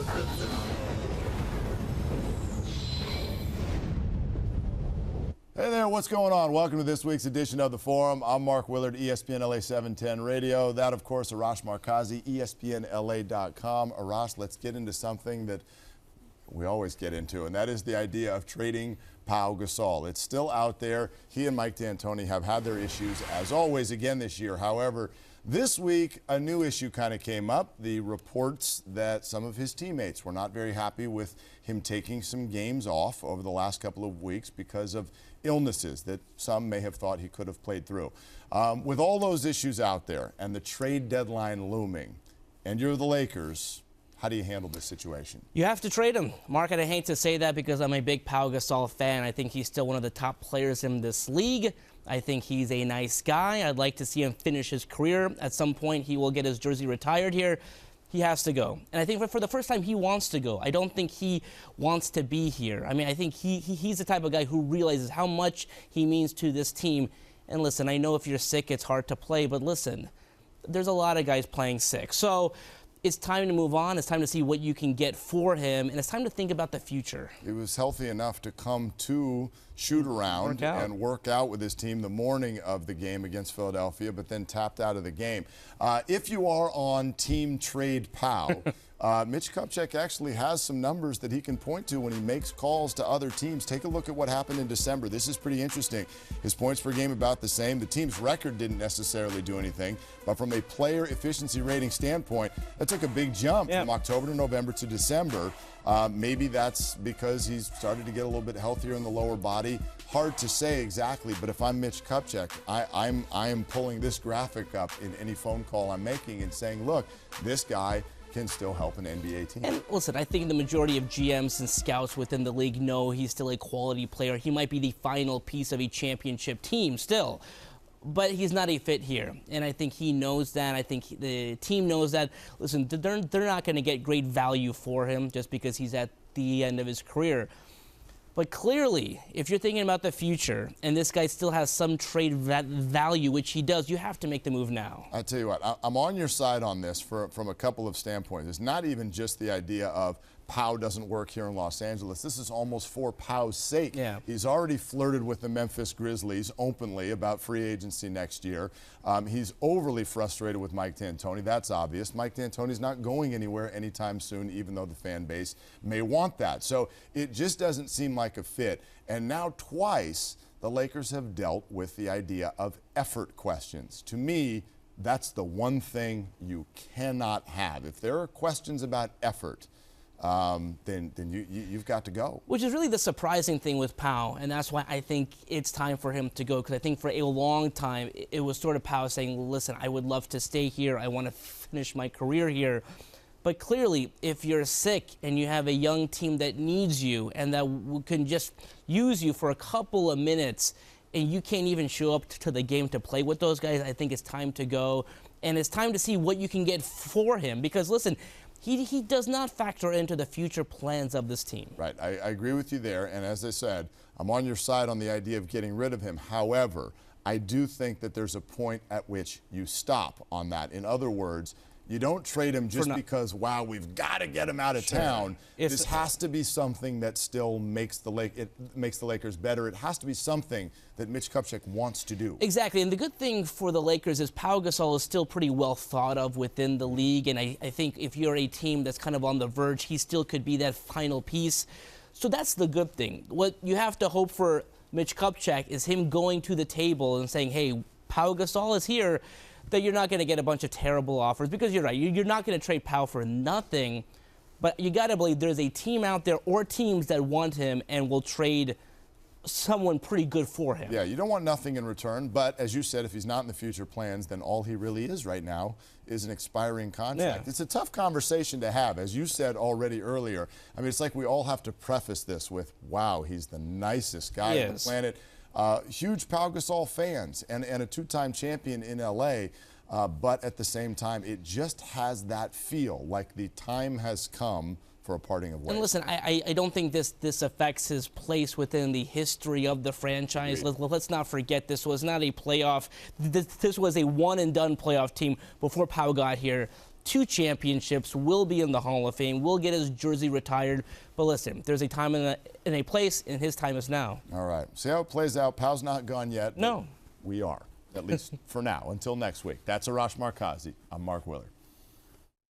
Hey there, what's going on? Welcome to this week's edition of The Forum. I'm Mark Willard, ESPN LA 710 Radio. That, of course, Arash Markazi, ESPNLA.com. Arash, let's get into something that we always get into, and that is the idea of trading Pau Gasol. It's still out there. He and Mike D'Antoni have had their issues, as always, again this year. However, this week, a new issue kind of came up. The reports that some of his teammates were not very happy with him taking some games off over the last couple of weeks because of illnesses that some may have thought he could have played through. With all those issues out there and the trade deadline looming, and you're the Lakers, how do you handle this situation? You have to trade him. Mark, and I hate to say that because I'm a big Pau Gasol fan. I think he's still one of the top players in this league. I think he's a nice guy. I'd like to see him finish his career. At some point, he will get his jersey retired here. He has to go. And I think for the first time, he wants to go. I don't think he wants to be here. I mean, I think he's the type of guy who realizes how much he means to this team. And listen, I know if you're sick, it's hard to play. But listen, there's a lot of guys playing sick. So it's time to move on. It's time to see what you can get for him. And it's time to think about the future. He was healthy enough to come to shoot around and work out with his team the morning of the game against Philadelphia, but then tapped out of the game. If you are on Team Trade Pau, Mitch Kupchak actually has some numbers that he can point to when he makes calls to other teams. Take a look at what happened in December. This is pretty interesting. His points per game about the same. The team's record didn't necessarily do anything, but from a player efficiency rating standpoint, that took a big jump from October to November to December. Maybe that's because he's started to get a little bit healthier in the lower body. Hard to say exactly, but if I'm Mitch Kupchak, I am pulling this graphic up in any phone call I'm making and saying, look, this guy can still help an NBA team. And listen, I think the majority of GMs and scouts within the league know he's still a quality player. He might be the final piece of a championship team still, but he's not a fit here. And I think he knows that. I think the team knows that. Listen, they're not going to get great value for him just because he's at the end of his career. But clearly, if you're thinking about the future and this guy still has some trade value, which he does, you have to make the move now. I tell you what, I'm on your side on this from a couple of standpoints. It's not even just the idea of Pau doesn't work here in Los Angeles. This is almost for Pau's sake. Yeah. He's already flirted with the Memphis Grizzlies openly about free agency next year. He's overly frustrated with Mike D'Antoni. That's obvious. Mike D'Antoni's not going anywhere anytime soon, even though the fan base may want that. So it just doesn't seem like a fit. And now twice, the Lakers have dealt with the idea of effort questions. To me, that's the one thing you cannot have. If there are questions about effort, then you've got to go. Which is really the surprising thing with Pau, and that's why I think it's time for him to go, because I think for a long time it was sort of Pau saying, listen, I would love to stay here, I want to finish my career here. But clearly, if you're sick and you have a young team that needs you and that can just use you for a couple of minutes and you can't even show up to the game to play with those guys, I think it's time to go. And it's time to see what you can get for him, because listen, he does not factor into the future plans of this team. Right. I agree with you there. And as I said, I'm on your side on the idea of getting rid of him. However, I do think that there's a point at which you stop on that. In other words, you don't trade him just because, wow, we've got to get him out of town. This has to be something that still makes the Lakers better. It has to be something that Mitch Kupchak wants to do. Exactly, and the good thing for the Lakers is Pau Gasol is still pretty well thought of within the league, and I think if you're a team that's kind of on the verge, he still could be that final piece. So that's the good thing. What you have to hope for Mitch Kupchak is him going to the table and saying, hey, Pau Gasol is here, that you're not going to get a bunch of terrible offers, because you're right, you're not going to trade Pau for nothing, but you got to believe there's a team out there or teams that want him and will trade someone pretty good for him. Yeah, you don't want nothing in return, but as you said, if he's not in the future plans, then all he really is right now is an expiring contract. Yeah. It's a tough conversation to have, as you said already earlier. I mean, it's like we all have to preface this with, wow, he's the nicest guy on the planet. Huge Pau Gasol fans and a two-time champion in L.A., but at the same time, it just has that feel like the time has come for a parting of ways. And listen, I don't think this affects his place within the history of the franchise. Let's not forget, this was not a playoff. This was a one-and-done playoff team before Pau got here. 2 championships, will be in the Hall of Fame, will get his jersey retired. But listen, there's a time and a place, and his time is now. All right. See how it plays out. Pow's not gone yet. No. We are, at least for now. Until next week. That's Arash Markazi. I'm Mark Willard.